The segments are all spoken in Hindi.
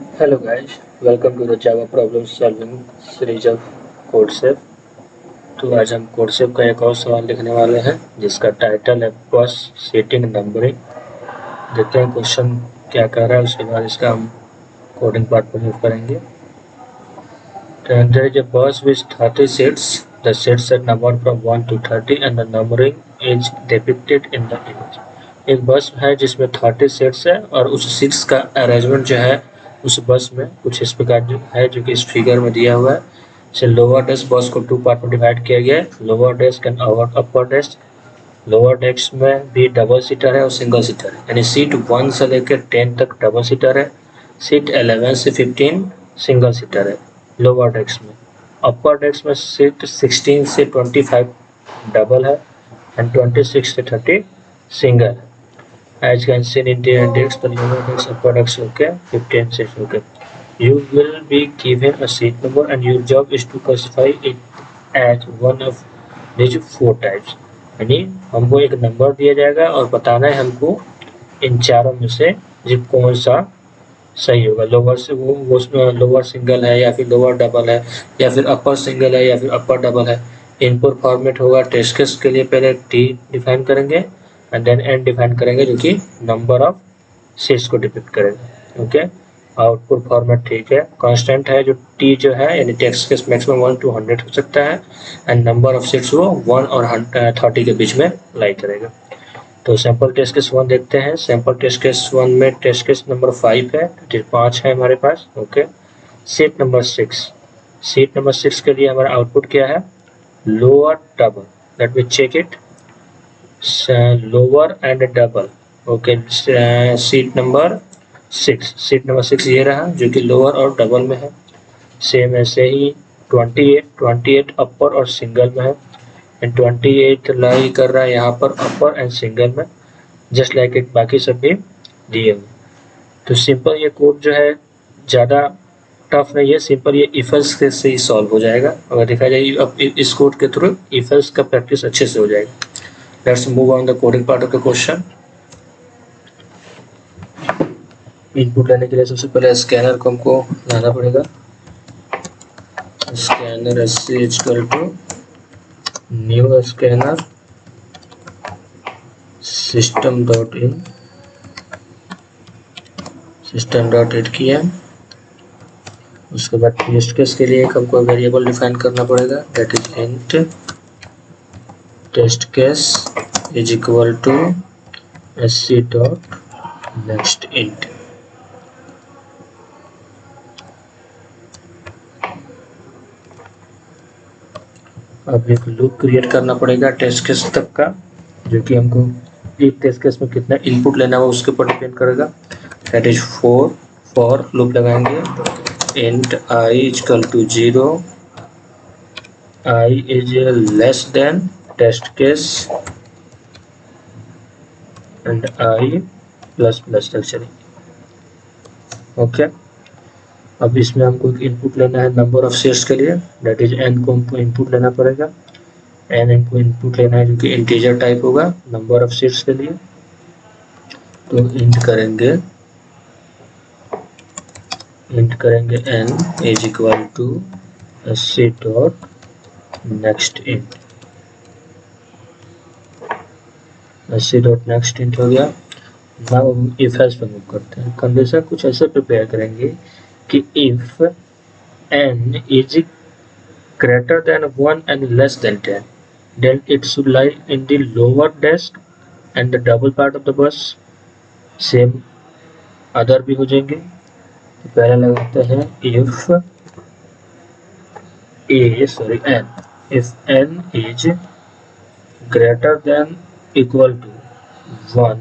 Hello guys, welcome to the Java problem solving series of कोडसेफ। तो आज हम कोडसेफ का एक और सवाल लिखने वाले हैं जिसका टाइटल है बस सेटिंग नंबरिंग। देखते हैं क्वेश्चन क्या कह रहा है, उसके बाद इसका हम कोडिंग पार्ट पर मूव करेंगे। There is a bus with 30 seats. The seats are numbered from 1 to 30 and the numbering is depicted in the image. एक बस है जिसमें 30 सीट्स है और उस सीट्स का अरेंजमेंट जो है उस बस में कुछ इस प्रकार जो है, जो कि इस फिगर में दिया हुआ है। से लोअर डेस्क बस को 2 पार्ट में डिवाइड किया गया है, lower desk and upper desk. Lower desk में भी डबल सीटर है और सिंगल सीटर है, यानी सीट 1 से लेकर 10 तक डबल सीटर है, सीट 11 से 15 सिंगल सीटर है लोअर डेस्क में। अपर डेस्क में सीट 16 से 25 डबल है एंड 26 से 30 सिंगल है। As can seen in the index, the lower decks, upper decks, okay, 15 seats, okay. You will be given a seat number and your job is to classify it as one of these 4 types. यानी हमको एक नंबर दिया जाएगा और बताना है हमको इन चारों में से जो कौन सा सही होगा। लोअर से वो लोअर सिंगल है या फिर लोअर डबल है या फिर अपर सिंगल है या फिर अपर डबल है। इनपुट फॉर्मेट होगा टेस्ट केस के लिए पहले टी डिफाइन करेंगे एंड देन एन डिफाइन करेंगे जो कि नंबर ऑफ सीट्स को डिपिक्ट करेगा। ओके, आउटपुट फॉर्मेट ठीक है, कांस्टेंट है जो टी जो है, यानी टेक्स्ट केस मैक्सिमम 1 to 100 हो सकता है एंड नंबर ऑफ सीट्स वो 1 और 30 के बीच में लाई करेगा। तो सैंपल टेस्ट केस 1 देखते हैं। सैंपल टेस्ट केस 1 में टेस्ट केस नंबर 5 है, 5 है हमारे पास। Okay, seat number 6, seat number 6 के लिए हमारा आउटपुट क्या है, lower double. Let me check it, lower and double. Okay, seat number 6, seat number 6 ये रहा जो कि लोअर और डबल में है। सेम ऐसे ही 28 अपर और सिंगल में है एंड 28 लाई कर रहा है यहाँ पर अपर एंड सिंगल में, जस्ट लाइक इट बाकी सब भी दिए हुए। तो सिंपल ये कोड जो है ज़्यादा टफ नहीं है, सिंपल ये इफ एल्स से ही सॉल्व हो जाएगा। अगर देखा जाए अब इस कोड के थ्रू इफ एल्स का प्रैक्टिस अच्छे से हो जाएगा। Let's move on the coding part of the question. Input लेने के लिए सबसे पहले स्कैनर को हमको लाना पड़ेगा। Scanner S equal to new scanner system dot in, system dot in किया। उसके बाद टेस्ट केस के लिए एक हमको वेरिएबल डिफाइन करना पड़ेगा, that is int test case is equal to SC dot next int. अब एक लूप क्रिएट करना पड़ेगा टेस्ट केस तक का, जो कि हमको एक टेस्ट केस में कितना इनपुट लेना हो उसके ऊपर डिपेंड करेगा। दैट इज फॉर लूप लगाएंगे int I equal to 0, I is less than test case and I plus plus तक चलेंगे। ओके, अब इसमें हमको एक इनपुट लेना है नंबर ऑफ सीट्स के लिए, दैट इज एन को हमको इनपुट लेना पड़ेगा। एन इनको इनपुट लेना है जो कि इंटीजर टाइप होगा नंबर ऑफ सीट्स के लिए। तो इंट करेंगे N is equal to SC dot next int. SC dot next int हो गया। नाउ हम इफ एल्स पे मूव करते हैं। कंडीशन कुछ ऐसे प्रिपेयर करेंगे कि if n is greater than 1 and less than 10, then it should lie in the lower desk and the double part of the bus. Same other भी हो जाएंगे। तो पहले लगाते हैं if n is greater than equal to 1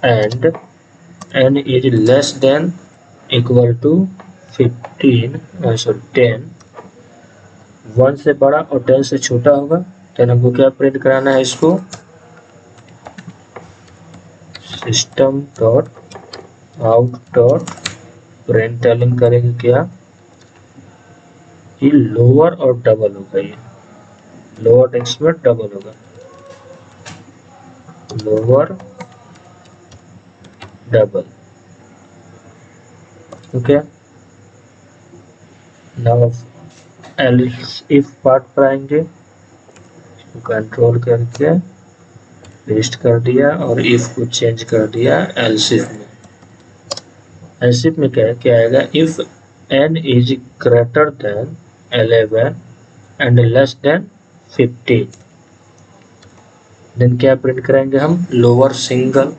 and n is less than equal to 10, 1 से बड़ा और 10 से छोटा होगा। तो हमको क्या प्रिंट कराना है, इसको system dot out dot println करेंगे क्या, ये लोअर और डबल होगा, ये लोअर टेक्स्ट में डबल होगा, lower double. Okay, now else if part पर आएंगे, कंट्रोल करके पेस्ट कर दिया और इफ को चेंज कर दिया एल्स इफ में। एल्स इफ में क्या आएगा, if n is greater than 11 and less than 15, then क्या प्रिंट करेंगे हम, लोअर सिंगल।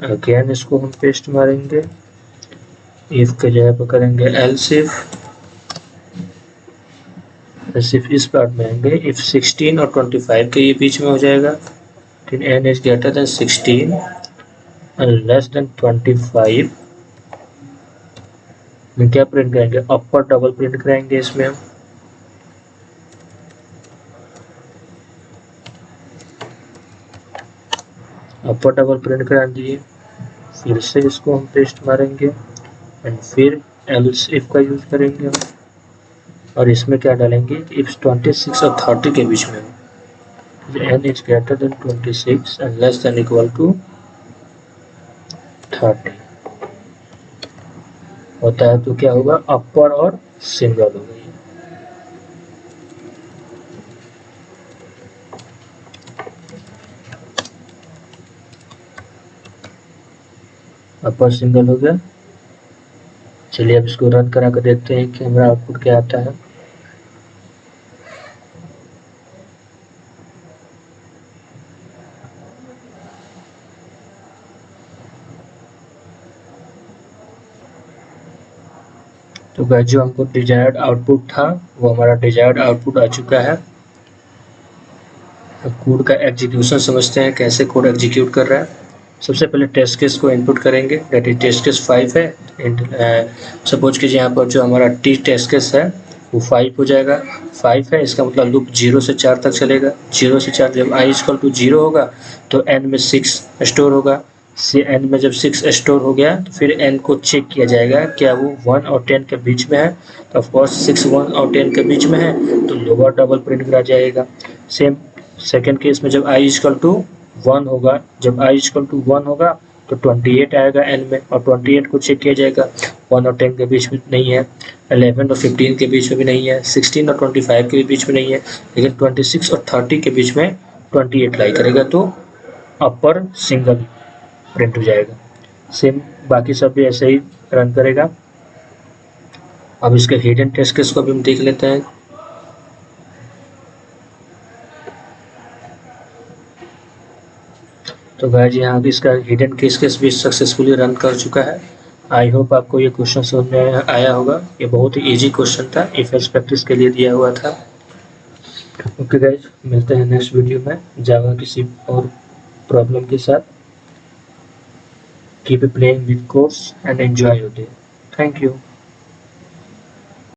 अगेन इसको हम पेस्ट मारेंगे, इफ के जगह पर करेंगे एल्स इफ इस पार्ट में आएंगे, इफ 16 और 25 के ये बीच में हो जाएगा, n is greater then 16 and less then 25, में क्या प्रिंट करेंगे, अपर डबल प्रिंट करेंगे इसमें हम। अपर डबल प्रिंट करा दिए, फिर से इसको हम पेस्ट मारेंगे एंड फिर एल्स इफ का यूज करेंगे हम, और इसमें क्या डालेंगे, इफ 26 और 30 के बीच में n is greater than 26 and less than equal to 30 होता है तो क्या होगा, अपर और सिंगल हो गई। अपर सिंगल हो गया। चलिए अब इसको रन करा कर देखते हैं कि हमारा आउटपुट क्या आता है। तो गाइस जो हमको डिजायर्ड आउटपुट था वो हमारा डिजायर्ड आउटपुट आ चुका है। अब कोड का एग्जीक्यूशन समझते हैं, कैसे कोड एग्जीक्यूट कर रहा है। सबसे पहले टेस्ट केस को इनपुट करेंगे, दैट इज टेस्ट केस 5 है। सपोज कीजिए यहाँ पर जो हमारा टी टेस्ट केस है वो 5 हो जाएगा। 5 है, इसका मतलब लूप 0 से 4 तक चलेगा। 0 से 4 जब i इक्वल टू 0 होगा तो n में 6 स्टोर होगा। n में जब 6 स्टोर हो गया तो फिर n को चेक किया जाएगा क्या वो 1 और 10 के बीच में है। तो ऑफकोर्स 6 1 और 10 के बीच में है तो लोअर डबल प्रिंट करा जाएगा। सेम सेकेंड केस में जब i इक्वल टू 1 होगा, जब i इक्वल टू 1 होगा तो 28 आएगा n में, और 28 को चेक किया जाएगा 1 और 10 के बीच में नहीं है, 11 और 15 के बीच में भी नहीं है, 16 और 25 के भी बीच में नहीं है, लेकिन 26 और 30 के बीच में 28 लाई करेगा तो अपर सिंगल प्रिंट हो जाएगा। सेम बाकी सब भी ऐसे ही रन करेगा। अब इसके हिडन टेस्ट केस को भी हम देख लेते हैं। तो गाइस यहाँ इसका हिडन केस भी सक्सेसफुली रन कर चुका है। आई होप आपको ये क्वेश्चन समझ में आया होगा। ये बहुत ही इजी क्वेश्चन था, इफ एल्स प्रैक्टिस के लिए दिया हुआ था। ओके गाइस, मिलते हैं नेक्स्ट वीडियो में जावा किसी और प्रॉब्लम के साथ। Keep playing with course and enjoy your day. Thank you.